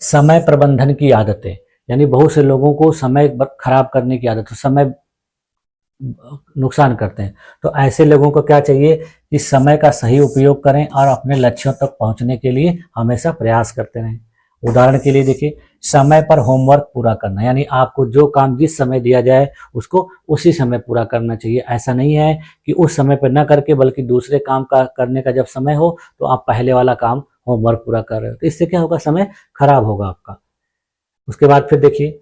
समय प्रबंधन की आदतें, यानी बहुत से लोगों को समय खराब करने की आदत, समय नुकसान करते हैं। तो ऐसे लोगों को क्या चाहिए कि समय का सही उपयोग करें और अपने लक्ष्यों तक पहुंचने के लिए हमेशा प्रयास करते रहें। उदाहरण के लिए देखिए समय पर होमवर्क पूरा करना, यानी आपको जो काम जिस समय दिया जाए उसको उसी समय पूरा करना चाहिए। ऐसा नहीं है कि उस समय पर न करके बल्कि दूसरे काम का करने का जब समय हो तो आप पहले वाला काम होमवर्क पूरा कर रहे हो, तो इससे क्या होगा, समय खराब होगा आपका। उसके बाद फिर देखिए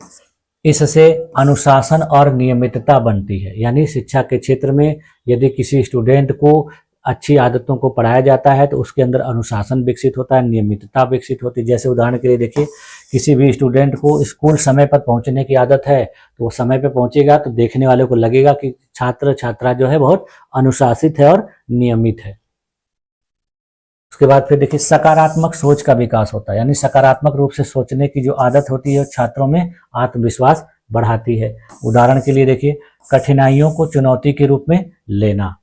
इससे अनुशासन और नियमितता बनती है, यानी शिक्षा के क्षेत्र में यदि किसी स्टूडेंट को अच्छी आदतों को पढ़ाया जाता है तो उसके अंदर अनुशासन विकसित होता है, नियमितता विकसित होती है। जैसे उदाहरण के लिए देखिए, किसी भी स्टूडेंट को स्कूल समय पर पहुंचने की आदत है तो वो समय पर पहुंचेगा तो देखने वाले को लगेगा कि छात्र छात्रा जो है बहुत अनुशासित है और नियमित है। उसके बाद फिर देखिए, सकारात्मक सोच का विकास होता है, यानी सकारात्मक रूप से सोचने की जो आदत होती है छात्रों में आत्मविश्वास बढ़ाती है। उदाहरण के लिए देखिए, कठिनाइयों को चुनौती के रूप में लेना।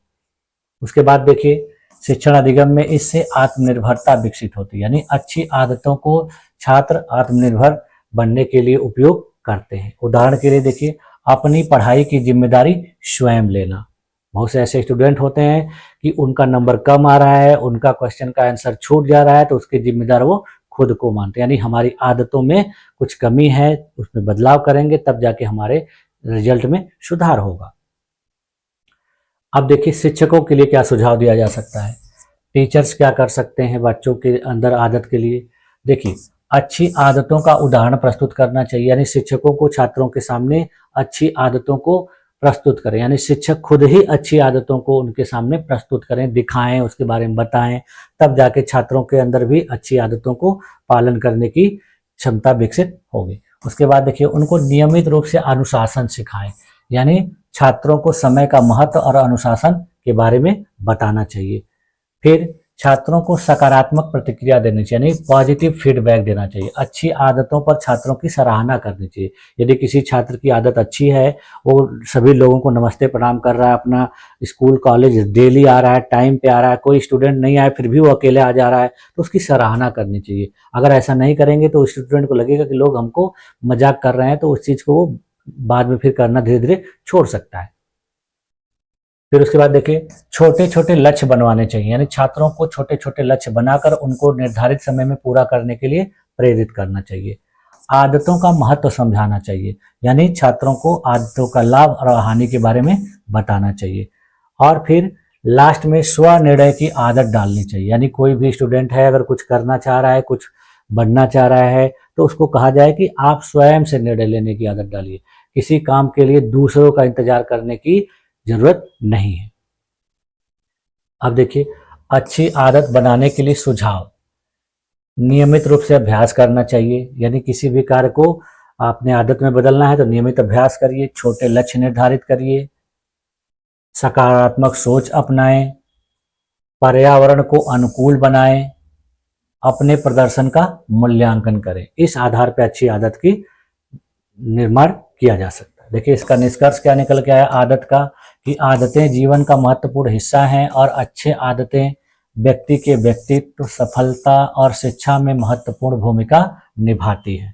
उसके बाद देखिए, शिक्षण अधिगम में इससे आत्मनिर्भरता विकसित होती है, यानी अच्छी आदतों को छात्र आत्मनिर्भर बनने के लिए उपयोग करते हैं। उदाहरण के लिए देखिए, अपनी पढ़ाई की जिम्मेदारी स्वयं लेना। बहुत से ऐसे स्टूडेंट होते हैं कि उनका नंबर कम आ रहा है, उनका क्वेश्चन का आंसर छूट जा रहा है तो उसके जिम्मेदार वो खुद को मानते हैं, यानी हमारी आदतों में कुछ कमी है, उसमें बदलाव करेंगे तब जाके हमारे रिजल्ट में सुधार होगा। अब देखिए, शिक्षकों के लिए क्या सुझाव दिया जा सकता है, टीचर्स क्या कर सकते हैं बच्चों के अंदर आदत के लिए। देखिए, अच्छी आदतों का उदाहरण प्रस्तुत करना चाहिए, यानी शिक्षकों को छात्रों के सामने अच्छी आदतों को प्रस्तुत करें, यानी शिक्षक खुद ही अच्छी आदतों को उनके सामने प्रस्तुत करें, दिखाएं, उसके बारे में बताएं, तब जाके छात्रों के अंदर भी अच्छी आदतों को पालन करने की क्षमता विकसित होगी। उसके बाद देखिए, उनको नियमित रूप से अनुशासन सिखाएं, यानी छात्रों को समय का महत्व और अनुशासन के बारे में बताना चाहिए। फिर छात्रों को सकारात्मक प्रतिक्रिया देनी चाहिए, यानी पॉजिटिव फीडबैक देना चाहिए। अच्छी आदतों पर छात्रों की सराहना करनी चाहिए। यदि किसी छात्र की आदत अच्छी है, वो सभी लोगों को नमस्ते प्रणाम कर रहा है, अपना स्कूल कॉलेज डेली आ रहा है, टाइम पे आ रहा है, कोई स्टूडेंट नहीं आए फिर भी वो अकेले आ जा रहा है, तो उसकी सराहना करनी चाहिए। अगर ऐसा नहीं करेंगे तो स्टूडेंट को लगेगा कि लोग हमको मजाक कर रहे हैं, तो उस चीज़ को वो बाद में फिर करना धीरे धीरे छोड़ सकता है। फिर उसके बाद देखिए, छोटे छोटे लक्ष्य बनवाने चाहिए, यानी छात्रों को छोटे छोटे लक्ष्य बनाकर उनको निर्धारित समय में पूरा करने के लिए प्रेरित करना चाहिए। आदतों का महत्व समझाना चाहिए, यानी छात्रों को आदतों का लाभ और हानि के बारे में बताना चाहिए। और फिर लास्ट में स्व निर्णय की आदत डालनी चाहिए, यानी कोई भी स्टूडेंट है अगर कुछ करना चाह रहा है, कुछ बनना चाह रहा है, तो उसको कहा जाए कि आप स्वयं से निर्णय लेने की आदत डालिए। किसी काम के लिए दूसरों का इंतजार करने की जरूरत नहीं है। अब देखिए, अच्छी आदत बनाने के लिए सुझाव, नियमित रूप से अभ्यास करना चाहिए, यानी किसी भी कार्य को आपने आदत में बदलना है तो नियमित अभ्यास करिए, छोटे लक्ष्य निर्धारित करिए, सकारात्मक सोच अपनाएं, पर्यावरण को अनुकूल बनाएं, अपने प्रदर्शन का मूल्यांकन करें। इस आधार पर अच्छी आदत की निर्माण किया जा सकता है। देखिए, इसका निष्कर्ष क्या निकल के आया आदत का, कि आदतें जीवन का महत्वपूर्ण हिस्सा हैं और अच्छे आदतें व्यक्ति के व्यक्तित्व, सफलता और शिक्षा में महत्वपूर्ण भूमिका निभाती हैं।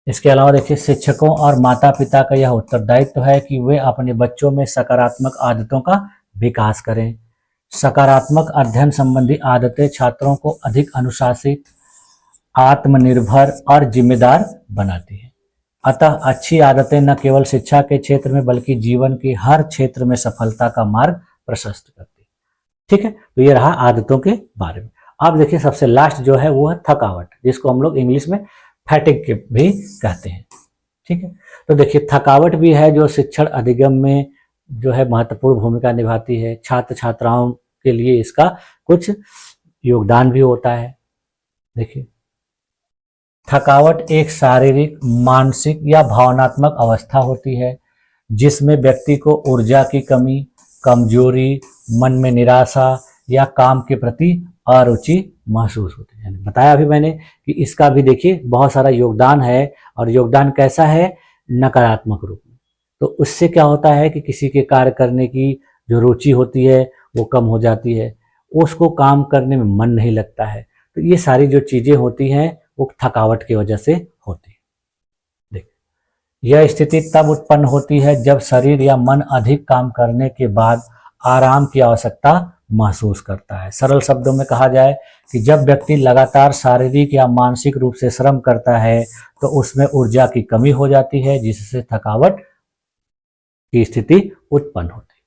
इसके अलावा देखिए, शिक्षकों और माता पिता का यह उत्तरदायित्व है कि वे अपने बच्चों में सकारात्मक आदतों का विकास करें। सकारात्मक अध्ययन संबंधी आदतें छात्रों को अधिक अनुशासित, आत्मनिर्भर और जिम्मेदार बनाती हैं। अतः अच्छी आदतें न केवल शिक्षा के क्षेत्र में बल्कि जीवन के हर क्षेत्र में सफलता का मार्ग प्रशस्त करती है। ठीक है, तो ये रहा आदतों के बारे में। अब देखिए, सबसे लास्ट जो है वो है थकावट, जिसको हम लोग इंग्लिश में फैटिग के भी कहते हैं। ठीक है, तो देखिए, थकावट भी है जो शिक्षण अधिगम में जो है महत्वपूर्ण भूमिका निभाती है। छात्र छात्राओं के लिए इसका कुछ योगदान भी होता है। देखिए, थकावट एक शारीरिक, मानसिक या भावनात्मक अवस्था होती है जिसमें व्यक्ति को ऊर्जा की कमी, कमजोरी, मन में निराशा या काम के प्रति अरुचि महसूस होती है। यानी बताया अभी मैंने कि इसका भी देखिए बहुत सारा योगदान है, और योगदान कैसा है, नकारात्मक रूप में। तो उससे क्या होता है कि किसी के कार्य करने की जो रुचि होती है वो कम हो जाती है, उसको काम करने में मन नहीं लगता है। तो ये सारी जो चीज़ें होती हैं वो थकावट की वजह से होती है। देखिए, यह स्थिति तब उत्पन्न होती है जब शरीर या मन अधिक काम करने के बाद आराम की आवश्यकता महसूस करता है। सरल शब्दों में कहा जाए कि जब व्यक्ति लगातार शारीरिक या मानसिक रूप से श्रम करता है तो उसमें ऊर्जा की कमी हो जाती है, जिससे थकावट की स्थिति उत्पन्न होती है।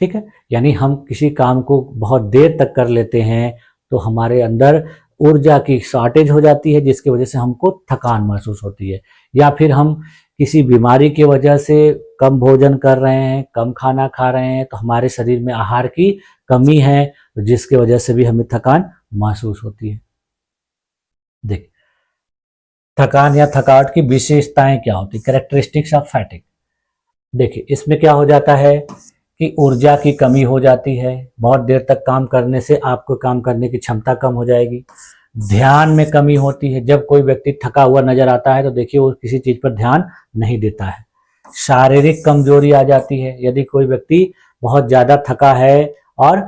ठीक है, यानी हम किसी काम को बहुत देर तक कर लेते हैं तो हमारे अंदर ऊर्जा की शॉर्टेज हो जाती है, जिसकी वजह से हमको थकान महसूस होती है। या फिर हम किसी बीमारी की वजह से कम भोजन कर रहे हैं, कम खाना खा रहे हैं, तो हमारे शरीर में आहार की कमी है, जिसकी वजह से भी हमें थकान महसूस होती है। देखिए थकान या थकावट की विशेषताएं क्या होती है, कैरेक्टरिस्टिक्स ऑफ फैटिग। देखिए इसमें क्या हो जाता है कि ऊर्जा की कमी हो जाती है, बहुत देर तक काम करने से आपको काम करने की क्षमता कम हो जाएगी। ध्यान में कमी होती है, जब कोई व्यक्ति थका हुआ नजर आता है तो देखिए वो किसी चीज पर ध्यान नहीं देता है। शारीरिक कमजोरी आ जाती है, यदि कोई व्यक्ति बहुत ज्यादा थका है और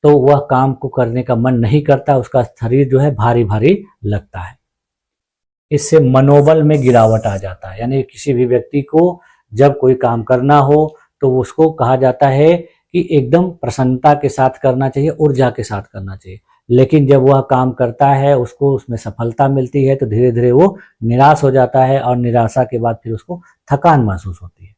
तो वह काम को करने का मन नहीं करता, उसका शरीर जो है भारी भारी लगता है। इससे मनोबल में गिरावट आ जाता है, यानी किसी भी व्यक्ति को जब कोई काम करना हो तो उसको कहा जाता है कि एकदम प्रसन्नता के साथ करना चाहिए, ऊर्जा के साथ करना चाहिए। लेकिन जब वह काम करता है, उसको उसमें सफलता मिलती है तो धीरे धीरे वो निराश हो जाता है और निराशा के बाद फिर उसको थकान महसूस होती है।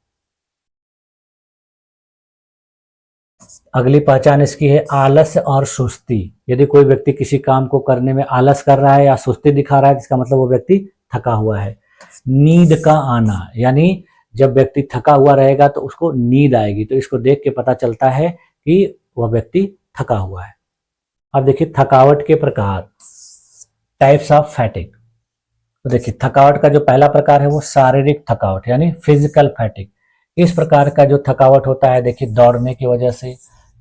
अगली पहचान इसकी है आलस्य और सुस्ती। यदि कोई व्यक्ति किसी काम को करने में आलस कर रहा है या सुस्ती दिखा रहा है, इसका मतलब वो व्यक्ति थका हुआ है। नींद का आना, यानी जब व्यक्ति थका हुआ रहेगा तो उसको नींद आएगी, तो इसको देख के पता चलता है कि वह व्यक्ति थका हुआ है। अब देखिए थकावट के प्रकार, टाइप्स ऑफ फैटिग। तो देखिए थकावट का जो पहला प्रकार है वो शारीरिक थकावट यानी फिजिकल फैटिग। इस प्रकार का जो थकावट होता है, देखिए दौड़ने की वजह से,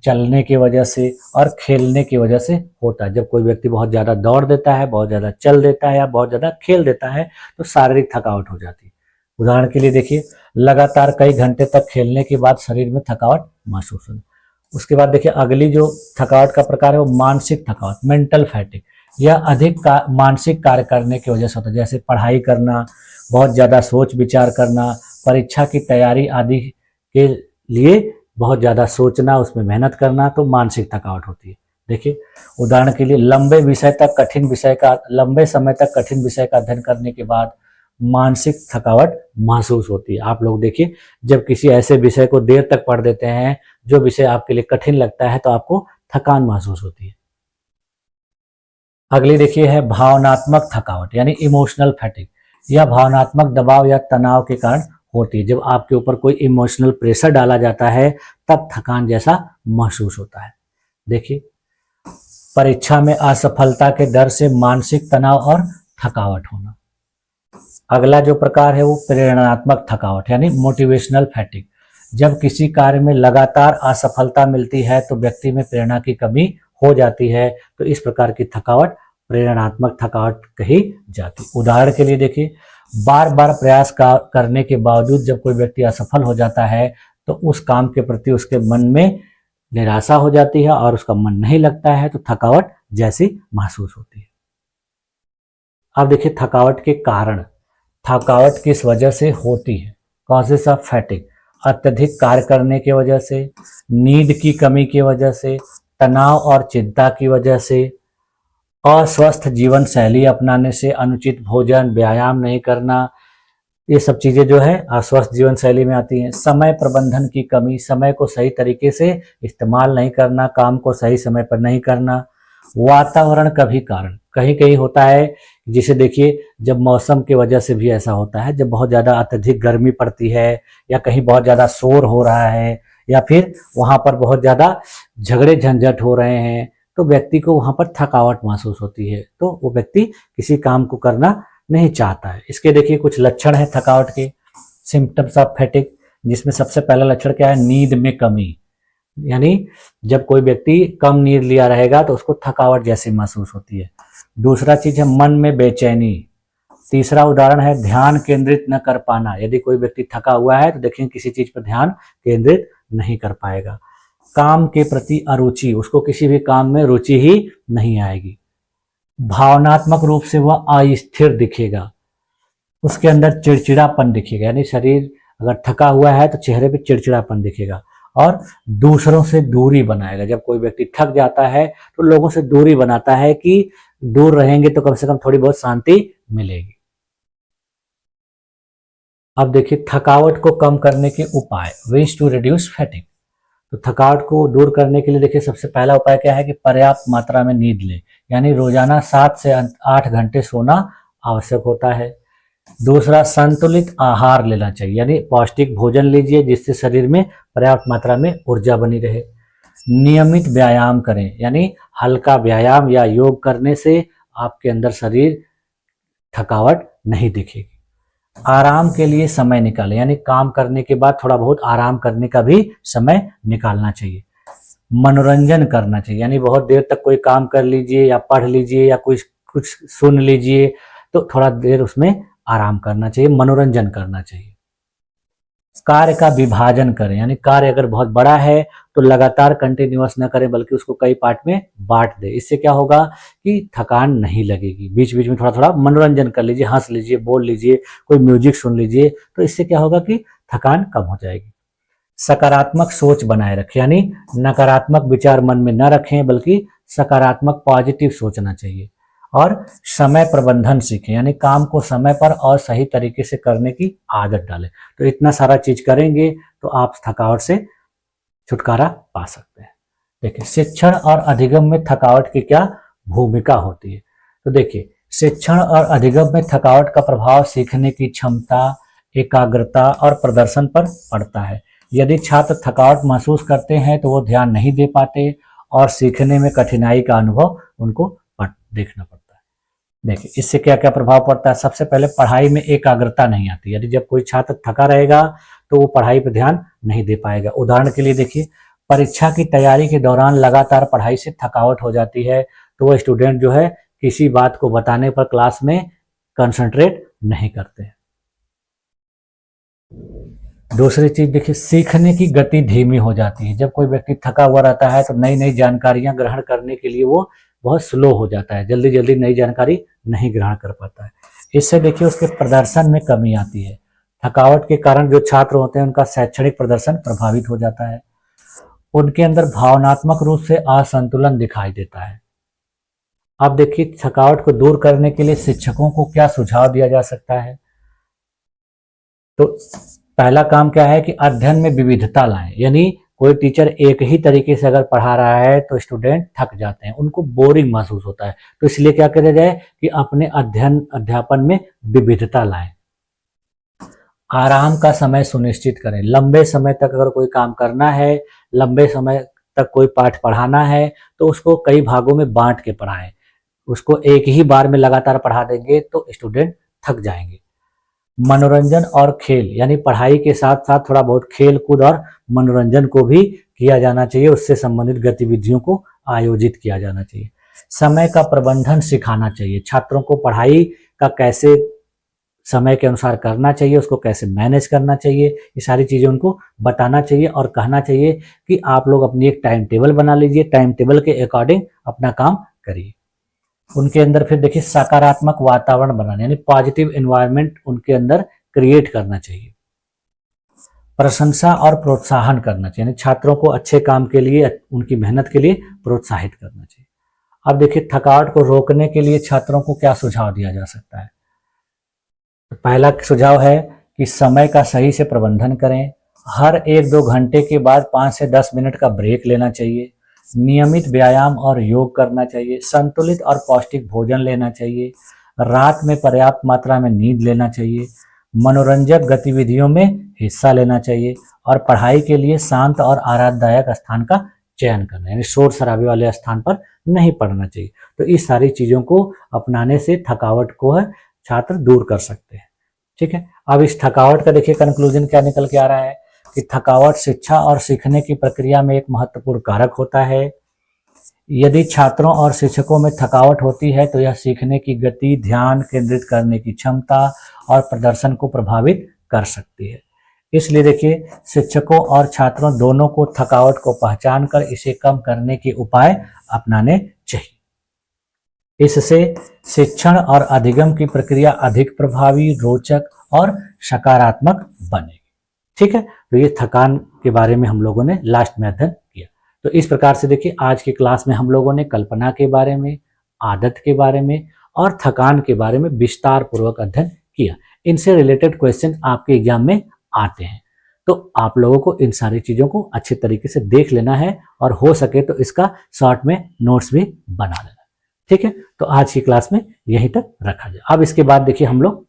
चलने की वजह से और खेलने की वजह से होता है। जब कोई व्यक्ति बहुत ज़्यादा दौड़ देता है, बहुत ज़्यादा चल देता है या बहुत ज़्यादा खेल देता है तो शारीरिक थकावट हो जाती है। उदाहरण के लिए देखिए लगातार कई घंटे तक खेलने के बाद शरीर में थकावट महसूस होना। उसके बाद देखिए अगली जो थकावट का प्रकार है वो मानसिक थकावट, मेंटल फैटिग। यह अधिक मानसिक कार्य करने की वजह से होता है, जैसे पढ़ाई करना, बहुत ज़्यादा सोच विचार करना, परीक्षा की तैयारी आदि के लिए बहुत ज़्यादा सोचना, उसमें मेहनत करना, तो मानसिक थकावट होती है। देखिए उदाहरण के लिए लंबे समय तक कठिन विषय का अध्ययन करने के बाद मानसिक थकावट महसूस होती है। आप लोग देखिए जब किसी ऐसे विषय को देर तक पढ़ देते हैं जो विषय आपके लिए कठिन लगता है तो आपको थकान महसूस होती है। अगली देखिए है भावनात्मक थकावट यानी इमोशनल फैटिग। यह भावनात्मक दबाव या तनाव के कारण होती है। जब आपके ऊपर कोई इमोशनल प्रेशर डाला जाता है तब थकान जैसा महसूस होता है। देखिए परीक्षा में असफलता के डर से मानसिक तनाव और थकावट होना। अगला जो प्रकार है वो प्रेरणात्मक थकावट यानी मोटिवेशनल फैटिग। जब किसी कार्य में लगातार असफलता मिलती है तो व्यक्ति में प्रेरणा की कमी हो जाती है, तो इस प्रकार की थकावट प्रेरणात्मक थकावट कही जाती है। उदाहरण के लिए देखिए बार बार प्रयास करने के बावजूद जब कोई व्यक्ति असफल हो जाता है तो उस काम के प्रति उसके मन में निराशा हो जाती है और उसका मन नहीं लगता है, तो थकावट जैसी महसूस होती है। अब देखिए थकावट के कारण, थकावट किस वजह से होती है, कॉजेस ऑफ फैटिग। अत्यधिक कार्य करने की वजह से, नींद की कमी की वजह से, तनाव और चिंता की वजह से, अस्वस्थ जीवन शैली अपनाने से, अनुचित भोजन, व्यायाम नहीं करना, ये सब चीजें जो है अस्वस्थ जीवन शैली में आती हैं। समय प्रबंधन की कमी, समय को सही तरीके से इस्तेमाल नहीं करना, काम को सही समय पर नहीं करना। वातावरण का भी कारण कहीं कहीं होता है, जिसे देखिए जब मौसम की वजह से भी ऐसा होता है, जब बहुत ज़्यादा अत्यधिक गर्मी पड़ती है या कहीं बहुत ज़्यादा शोर हो रहा है या फिर वहाँ पर बहुत ज़्यादा झगड़े झंझट हो रहे हैं तो व्यक्ति को वहाँ पर थकावट महसूस होती है, तो वो व्यक्ति किसी काम को करना नहीं चाहता है। इसके देखिए कुछ लक्षण है थकावट के, सिम्टम्स ऑफ फैटिग, जिसमें सबसे पहला लक्षण क्या है, नींद में कमी। यानी जब कोई व्यक्ति कम नींद लिया रहेगा तो उसको थकावट जैसी महसूस होती है। दूसरा चीज है मन में बेचैनी। तीसरा उदाहरण है ध्यान केंद्रित न कर पाना। यदि कोई व्यक्ति थका हुआ है तो देखिए किसी चीज पर ध्यान केंद्रित नहीं कर पाएगा। काम के प्रति अरुचि, उसको किसी भी काम में रुचि ही नहीं आएगी। भावनात्मक रूप से वह अस्थिर दिखेगा, उसके अंदर चिड़चिड़ापन दिखेगा, यानी शरीर अगर थका हुआ है तो चेहरे पे चिड़चिड़ापन दिखेगा। और दूसरों से दूरी बनाएगा। जब कोई व्यक्ति थक जाता है तो लोगों से दूरी बनाता है कि दूर रहेंगे तो कम से कम थोड़ी बहुत शांति मिलेगी। अब देखिए थकावट को कम करने के उपाय, वेज टू रिड्यूस फैटिग। तो थकावट को दूर करने के लिए देखिए सबसे पहला उपाय क्या है कि पर्याप्त मात्रा में नींद लें, यानी रोजाना 7 से 8 घंटे सोना आवश्यक होता है। दूसरा, संतुलित आहार लेना चाहिए, यानी पौष्टिक भोजन लीजिए जिससे शरीर में पर्याप्त मात्रा में ऊर्जा बनी रहे। नियमित व्यायाम करें, यानी हल्का व्यायाम या योग करने से आपके अंदर शरीर थकावट नहीं दिखेगी। आराम के लिए समय निकालें, यानी काम करने के बाद थोड़ा बहुत आराम करने का भी समय निकालना चाहिए। मनोरंजन करना चाहिए, यानी बहुत देर तक कोई काम कर लीजिए या पढ़ लीजिए या कुछ कुछ सुन लीजिए, तो थोड़ा देर उसमें आराम करना चाहिए, मनोरंजन करना चाहिए। कार्य का विभाजन करें, यानी कार्य अगर बहुत बड़ा है तो लगातार कंटिन्यूअस न करें, बल्कि उसको कई पार्ट में बांट दें। इससे क्या होगा कि थकान नहीं लगेगी। बीच बीच में थोड़ा थोड़ा मनोरंजन कर लीजिए, हंस लीजिए, बोल लीजिए, कोई म्यूजिक सुन लीजिए, तो इससे क्या होगा कि थकान कम हो जाएगी। सकारात्मक सोच बनाए रखें, यानी नकारात्मक विचार मन में न रखें, बल्कि सकारात्मक पॉजिटिव सोचना चाहिए। और समय प्रबंधन सीखें, यानी काम को समय पर और सही तरीके से करने की आदत डालें। तो इतना सारा चीज करेंगे तो आप थकावट से छुटकारा पा सकते हैं। देखिए, शिक्षण और अधिगम में थकावट की क्या भूमिका होती है। तो देखिए, शिक्षण और अधिगम में थकावट का प्रभाव सीखने की क्षमता, एकाग्रता और प्रदर्शन पर पड़ता है। यदि छात्र थकावट महसूस करते हैं तो वो ध्यान नहीं दे पाते और सीखने में कठिनाई का अनुभव उनको देखना पड़ता है। देखिए, इससे क्या क्या प्रभाव पड़ता है। सबसे पहले पढ़ाई में एकाग्रता नहीं आती। यदि जब कोई छात्र थका रहेगा तो वो पढ़ाई पर ध्यान नहीं दे पाएगा। उदाहरण के लिए देखिए, परीक्षा की तैयारी के दौरान लगातार पढ़ाई से थकावट हो जाती है, तो वो स्टूडेंट जो है किसी बात को बताने पर क्लास में कंसंट्रेट नहीं करते हैं। दूसरी चीज देखिए, सीखने की गति धीमी हो जाती है। जब कोई व्यक्ति थका हुआ रहता है तो नई नई जानकारियां ग्रहण करने के लिए वो बहुत स्लो हो जाता है, जल्दी जल्दी नई जानकारी नहीं ग्रहण कर पाता है। इससे देखिए उसके प्रदर्शन में कमी आती है। थकावट के कारण जो छात्र होते हैं उनका शैक्षणिक प्रदर्शन प्रभावित हो जाता है। उनके अंदर भावनात्मक रूप से असंतुलन दिखाई देता है। अब देखिए, थकावट को दूर करने के लिए शिक्षकों को क्या सुझाव दिया जा सकता है। तो पहला काम क्या है कि अध्ययन में विविधता लाएं, यानी कोई टीचर एक ही तरीके से अगर पढ़ा रहा है तो स्टूडेंट थक जाते हैं, उनको बोरिंग महसूस होता है। तो इसलिए क्या किया जाए कि अपने अध्यापन में विविधता लाएं। आराम का समय सुनिश्चित करें। लंबे समय तक अगर कोई काम करना है, लंबे समय तक कोई पाठ पढ़ाना है, तो उसको कई भागों में बांट के पढ़ाएं। उसको एक ही बार में लगातार पढ़ा देंगे तो स्टूडेंट थक जाएंगे। मनोरंजन और खेल, यानी पढ़ाई के साथ साथ थोड़ा बहुत खेल कूद और मनोरंजन को भी किया जाना चाहिए। उससे संबंधित गतिविधियों को आयोजित किया जाना चाहिए। समय का प्रबंधन सिखाना चाहिए। छात्रों को पढ़ाई का कैसे समय के अनुसार करना चाहिए, उसको कैसे मैनेज करना चाहिए, ये सारी चीजें उनको बताना चाहिए और कहना चाहिए कि आप लोग अपनी एक टाइम टेबल बना लीजिए, टाइम टेबल के अकॉर्डिंग अपना काम करिए। उनके अंदर फिर देखिए सकारात्मक वातावरण बनाना, यानी पॉजिटिव एनवायरनमेंट उनके अंदर क्रिएट करना चाहिए। प्रशंसा और प्रोत्साहन करना चाहिए, यानी छात्रों को अच्छे काम के लिए, उनकी मेहनत के लिए प्रोत्साहित करना चाहिए। अब देखिए, थकावट को रोकने के लिए छात्रों को क्या सुझाव दिया जा सकता है। तो पहला सुझाव है कि समय का सही से प्रबंधन करें। हर 1-2 घंटे के बाद 5 से 10 मिनट का ब्रेक लेना चाहिए। नियमित व्यायाम और योग करना चाहिए। संतुलित और पौष्टिक भोजन लेना चाहिए। रात में पर्याप्त मात्रा में नींद लेना चाहिए। मनोरंजक गतिविधियों में हिस्सा लेना चाहिए और पढ़ाई के लिए शांत और आरामदायक स्थान का चयन करना, यानी शोर शराबे वाले स्थान पर नहीं पढ़ना चाहिए। तो इस सारी चीजों को अपनाने से थकावट को छात्र दूर कर सकते हैं। ठीक है, अब इस थकावट का देखिए कंक्लूजन क्या निकल के आ रहा है कि थकावट शिक्षा और सीखने की प्रक्रिया में एक महत्वपूर्ण कारक होता है। यदि छात्रों और शिक्षकों में थकावट होती है तो यह सीखने की गति, ध्यान केंद्रित करने की क्षमता और प्रदर्शन को प्रभावित कर सकती है। इसलिए देखिए, शिक्षकों और छात्रों दोनों को थकावट को पहचान कर इसे कम करने के उपाय अपनाने चाहिए। इससे शिक्षण और अधिगम की प्रक्रिया अधिक प्रभावी, रोचक और सकारात्मक बनेगी। ठीक है, तो ये थकान के बारे में हम लोगों ने लास्ट में अध्ययन किया। तो इस प्रकार से देखिए, आज की क्लास में हम लोगों ने कल्पना के बारे में, आदत के बारे में और थकान के बारे में विस्तार पूर्वक अध्ययन किया। इनसे रिलेटेड क्वेश्चन आपके एग्जाम में आते हैं, तो आप लोगों को इन सारी चीजों को अच्छे तरीके से देख लेना है और हो सके तो इसका शॉर्ट में नोट्स भी बना लेना। ठीक है, तो आज की क्लास में यहीं तक रखा जाए। अब इसके बाद देखिए हम लोग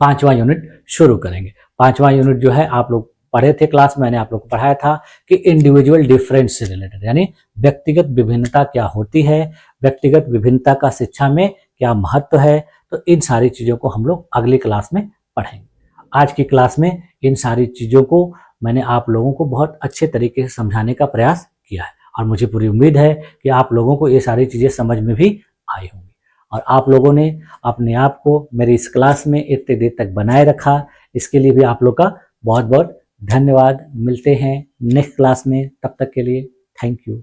5वां यूनिट शुरू करेंगे। 5वां यूनिट जो है आप लोग पढ़े थे क्लास में, मैंने आप लोग को पढ़ाया था कि इंडिविजुअल डिफरेंस से रिलेटेड, यानी व्यक्तिगत विभिन्नता क्या होती है, व्यक्तिगत विभिन्नता का शिक्षा में क्या महत्व है। तो इन सारी चीज़ों को हम लोग अगली क्लास में पढ़ेंगे। आज की क्लास में इन सारी चीज़ों को मैंने आप लोगों को बहुत अच्छे तरीके से समझाने का प्रयास किया है और मुझे पूरी उम्मीद है कि आप लोगों को ये सारी चीज़ें समझ में भी आई होंगी और आप लोगों ने अपने आप को मेरी इस क्लास में इतने देर तक बनाए रखा, इसके लिए भी आप लोग का बहुत बहुत धन्यवाद। मिलते हैं नेक्स्ट क्लास में, तब तक के लिए थैंक यू।